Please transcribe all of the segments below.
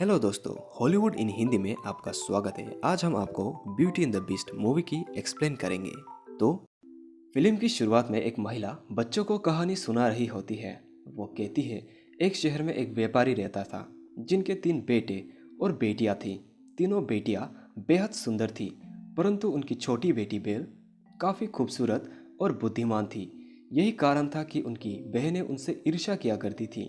Hello दोस्तों, Hollywood इन हिंदी में आपका स्वागत है। आज हम आपको beauty in the beast movie की एक्सप्लेन करेंगे। तो फिल्म की शुरुआत में एक महिला बच्चों को कहानी सुना रही होती है। वो कहती है, एक शहर में एक व्यापारी रहता था जिनके 3 बेटे और बेटियां थीं। तीनों बेटियां बेहद सुंदर थीं, परंतु उनकी छोटी बेटी बेल काफ़ी खूबसूरत और बुद्धिमान थी। यही कारण था कि उनकी बहनें उनसे ईर्ष्या किया करती थीं।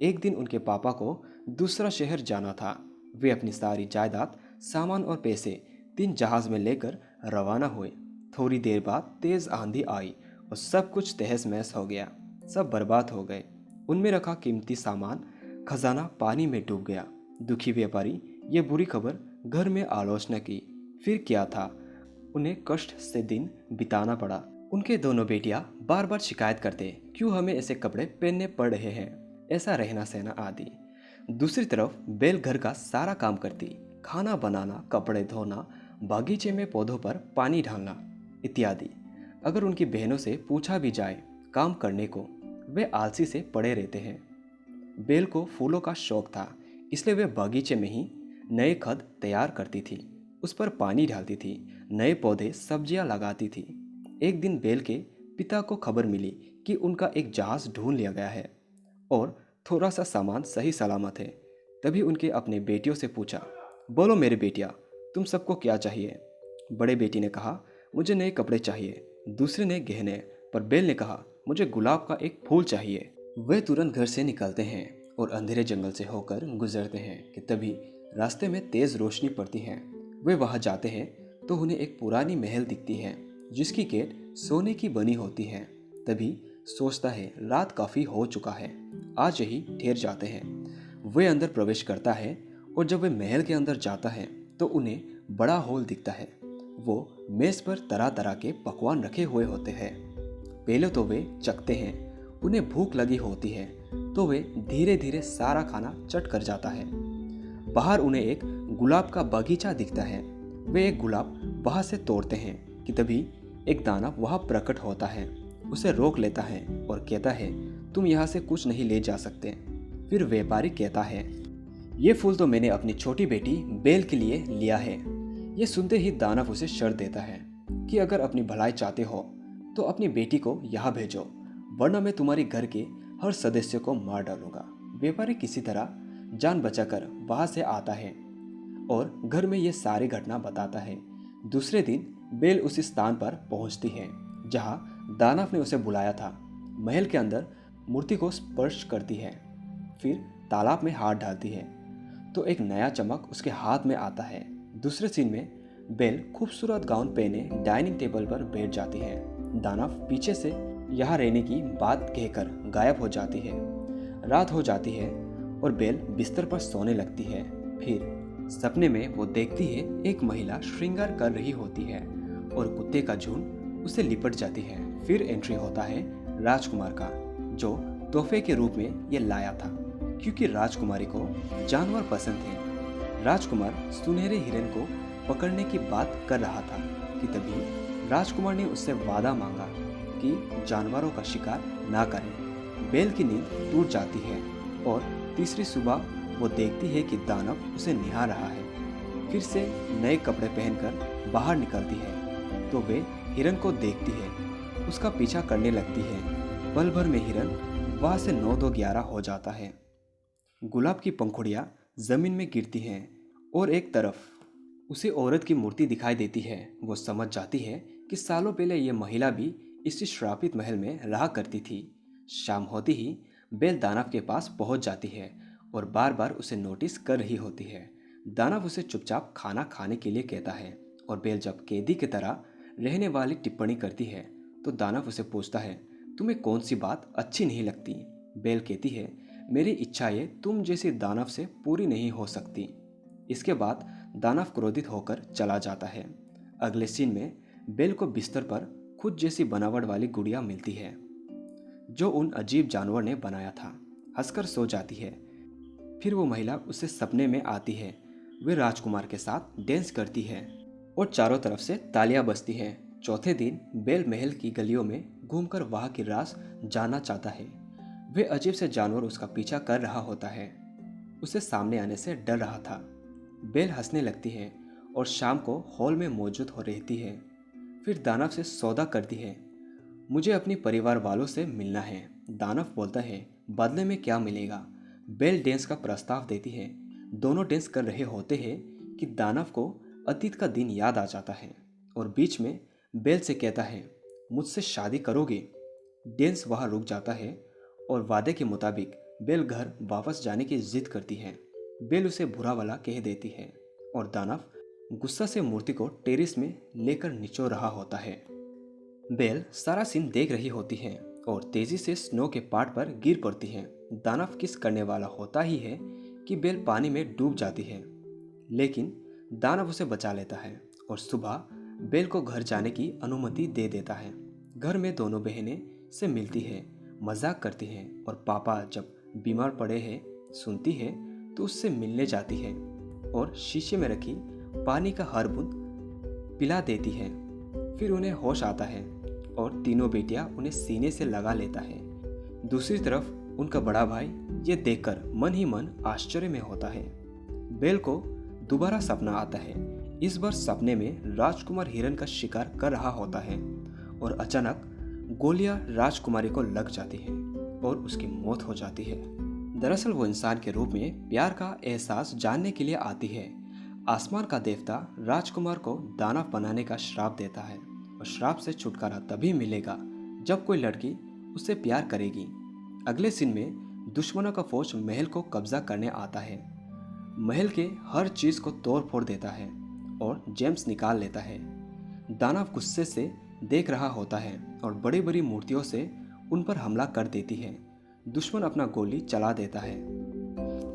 एक दिन उनके पापा को दूसरा शहर जाना था। वे अपनी सारी जायदाद, सामान और पैसे 3 जहाज में लेकर रवाना हुए। थोड़ी देर बाद तेज आंधी आई और सब कुछ तहस महस हो गया। सब बर्बाद हो गए। उनमें रखा कीमती सामान, खजाना पानी में डूब गया। दुखी व्यापारी ये बुरी खबर घर में आलोचना की। फिर क्या था, उन्हें कष्ट से दिन बिताना पड़ा। उनके दोनों बेटियां बार बार शिकायत करते, क्यों हमें ऐसे कपड़े पहनने पड़ रहे हैं, ऐसा रहना सहना आदि। दूसरी तरफ बेल घर का सारा काम करती, खाना बनाना, कपड़े धोना, बागीचे में पौधों पर पानी डालना इत्यादि। अगर उनकी बहनों से पूछा भी जाए काम करने को, वे आलसी से पड़े रहते हैं। बेल को फूलों का शौक था, इसलिए वे बागीचे में ही नए खद तैयार करती थी, उस पर पानी डालती थी, नए पौधे सब्जियां लगाती थी। एक दिन बेल के पिता को खबर मिली कि उनका एक जहाज ढूंढ लिया गया है और थोड़ा सा सामान सही सलामत है। तभी उनके अपने बेटियों से पूछा, बोलो मेरे बेटिया, तुम सबको क्या चाहिए? बड़े बेटी ने कहा, मुझे नए कपड़े चाहिए। दूसरे ने गहने, पर बेल ने कहा, मुझे गुलाब का एक फूल चाहिए। वे तुरंत घर से निकलते हैं और अंधेरे जंगल से होकर गुजरते हैं कि तभी रास्ते में तेज रोशनी पड़ती है। वे वहां जाते हैं तो उन्हें एक पुरानी महल दिखती है जिसकी गेट सोने की बनी होती है। तभी सोचता है, रात काफी हो चुका है, आज यही ठहर जाते हैं। वे अंदर प्रवेश करता है और जब वे महल के अंदर जाता है तो उन्हें बड़ा हॉल दिखता है। वो मेज पर तरह तरह के पकवान रखे हुए होते हैं। पहले तो वे चखते हैं, उन्हें भूख लगी होती है तो वे धीरे धीरे सारा खाना चट कर जाता है। बाहर उन्हें एक गुलाब का बगीचा दिखता है। वे एक गुलाब वहां से तोड़ते हैं कि तभी एक दानव वहां प्रकट होता है, उसे रोक लेता है और कहता है, तुम यहाँ से कुछ नहीं ले जा सकते। फिर व्यापारी कहता है, ये फूल तो मैंने अपनी छोटी बेटी बेल के लिए लिया है। ये सुनते ही दानव उसे शर्त देता है कि अगर अपनी भलाई चाहते हो तो अपनी बेटी को यहाँ भेजो, वरना मैं तुम्हारे घर के हर सदस्य को मार डालूंगा। व्यापारी किसी तरह जान बचाकर वहां से आता है और घर में ये सारी घटना बताता है। दूसरे दिन बेल उसी स्थान पर पहुंचती है जहां दानव ने उसे बुलाया था। महल के अंदर मूर्ति को स्पर्श करती है, फिर तालाब में हाथ डालती है तो एक नया चमक उसके हाथ में आता है। दूसरे सीन में बेल खूबसूरत गाउन पहने डाइनिंग टेबल पर बैठ जाती है। दानव पीछे से यहाँ रहने की बात कहकर गायब हो जाती है। रात हो जाती है और बेल बिस्तर पर सोने लगती है। फिर सपने में वो देखती है एक महिला श्रृंगार कर रही होती है और कुत्ते का झुंड उसे लिपट जाती है। फिर एंट्री होता है राजकुमार का, जो तोहफे के रूप में ये लाया था क्योंकि राजकुमारी को जानवर पसंद थे। राजकुमार सुनहरे हिरन को पकड़ने की बात कर रहा था कि तभी राजकुमार ने उससे वादा मांगा कि जानवरों का शिकार ना करें। बेल की नींद टूट जाती है और तीसरी सुबह वो देखती है कि दानव उसे निहार रहा है। फिर से नए कपड़े पहनकर बाहर निकलती है तो वे हिरन को देखती है, उसका पीछा करने लगती है। पल भर में हिरन वहां से 9-2-11 हो जाता है। गुलाब की पंखुड़ियां जमीन में गिरती हैं और एक तरफ उसे औरत की मूर्ति दिखाई देती है। वो समझ जाती है कि सालों पहले ये महिला भी इसी श्रापित महल में रहा करती थी। शाम होती ही बेल दानव के पास पहुंच जाती है और बार बार उसे नोटिस कर रही होती है। दानव उसे चुपचाप खाना खाने के लिए कहता है और बेल जब कैदी की तरह रहने वाली टिप्पणी करती है तो दानव उसे पूछता है, तुम्हें कौन सी बात अच्छी नहीं लगती? बेल कहती है, मेरी इच्छाएं तुम जैसे दानव से पूरी नहीं हो सकती। इसके बाद दानव क्रोधित होकर चला जाता है। अगले सीन में बेल को बिस्तर पर खुद जैसी बनावट वाली गुड़िया मिलती है जो उन अजीब जानवर ने बनाया था। हंसकर सो जाती है। फिर वो महिला उससे सपने में आती है। वे राजकुमार के साथ डांस करती है और चारों तरफ से तालियां बजती हैं। चौथे दिन बेल महल की गलियों में घूमकर वहां की राज जानना चाहता है। वे अजीब से जानवर उसका पीछा कर रहा होता है। उसे सामने आने से डर रहा था। बेल हंसने लगती है और शाम को हॉल में मौजूद हो रहती है। फिर दानव से सौदा करती है। मुझे अपनी परिवार वालों से मिलना है। दानव बोलता है, बदले में क्या मिलेगा? बेल डांस का प्रस्ताव देती है। दोनों डांस कर रहे होते हैं कि दानव को अतीत का दिन याद आ जाता है और बीच में बेल से कहता है, मुझसे शादी करोगे? डांस वहाँ रुक जाता है और वादे के मुताबिक बेल घर वापस जाने की जिद करती है। बेल उसे बुरा भला कह देती है और दानव गुस्सा से मूर्ति को टेरिस में लेकर निचोड़ रहा होता है। बेल सारा सीन देख रही होती है और तेजी से स्नो के पहाड़ पर गिर पड़ती है। दानव किस करने वाला होता ही है कि बेल पानी में डूब जाती है, लेकिन दानव उसे बचा लेता है और सुबह बेल को घर जाने की अनुमति दे देता है। घर में दोनों बहनें से मिलती है, मजाक करती हैं और पापा जब बीमार पड़े हैं सुनती है तो उससे मिलने जाती है और शीशे में रखी पानी का हर बूंद पिला देती है। फिर उन्हें होश आता है और तीनों बेटियां उन्हें सीने से लगा लेता है। दूसरी तरफ उनका बड़ा भाई ये देखकर मन ही मन आश्चर्य में होता है। बेल को दोबारा सपना आता है। इस बार सपने में राजकुमार हिरन का शिकार कर रहा होता है और अचानक गोलियां राजकुमारी को लग जाती है और उसकी मौत हो जाती है। दरअसल वो इंसान के रूप में प्यार का एहसास जानने के लिए आती है। आसमान का देवता राजकुमार को दानव बनाने का श्राप देता है और श्राप से छुटकारा तभी मिलेगा जब कोई लड़की उससे प्यार करेगी। अगले सीन में दुश्मनों का फौज महल को कब्जा करने आता है। महल के हर चीज को तोड़ फोड़ देता है और जेम्स निकाल लेता है। दानव गुस्से से देख रहा होता है और बड़ी बड़ी मूर्तियों से उन पर हमला कर देती है। दुश्मन अपना गोली चला देता है,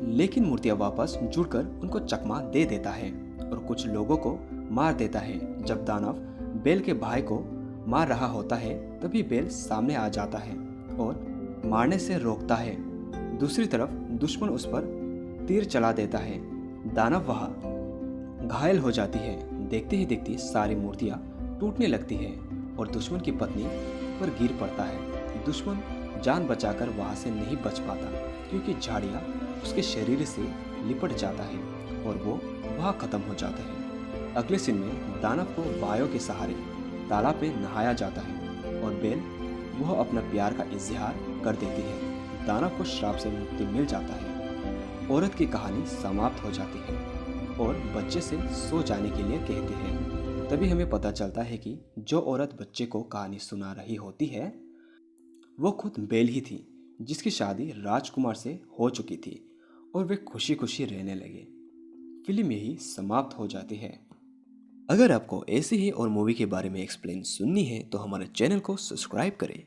लेकिन मूर्तियां वापस जुड़कर उनको चकमा दे देता है और कुछ लोगों को मार देता है। जब दानव बेल के भाई को मार रहा होता है तभी बेल सामने आ जाता है और मारने से रोकता है। दूसरी तरफ दुश्मन उस पर तीर चला देता है। दानव वहां घायल हो जाती है। देखते ही देखती सारी मूर्तियां टूटने लगती है और दुश्मन की पत्नी पर गिर पड़ता है। दुश्मन जान बचाकर वहां से नहीं बच पाता क्योंकि झाड़ियां उसके शरीर से लिपट जाता है और वो वहां खत्म हो जाता है। अगले सीन में दानव को बायों के सहारे तालाब में नहाया जाता है और बेल वह अपना प्यार का इजहार कर देती है। दानव को श्राप से मुक्ति मिल जाता है। औरत की कहानी समाप्त हो जाती है और बच्चे से सो जाने के लिए कहती है। तभी हमें पता चलता है कि जो औरत बच्चे को कहानी सुना रही होती है वो खुद बेल ही थी, जिसकी शादी राजकुमार से हो चुकी थी और वे खुशी खुशी रहने लगे। फिल्म यही समाप्त हो जाती है। अगर आपको ऐसी ही और मूवी के बारे में एक्सप्लेन सुननी है तो हमारे चैनल को सब्सक्राइब करें।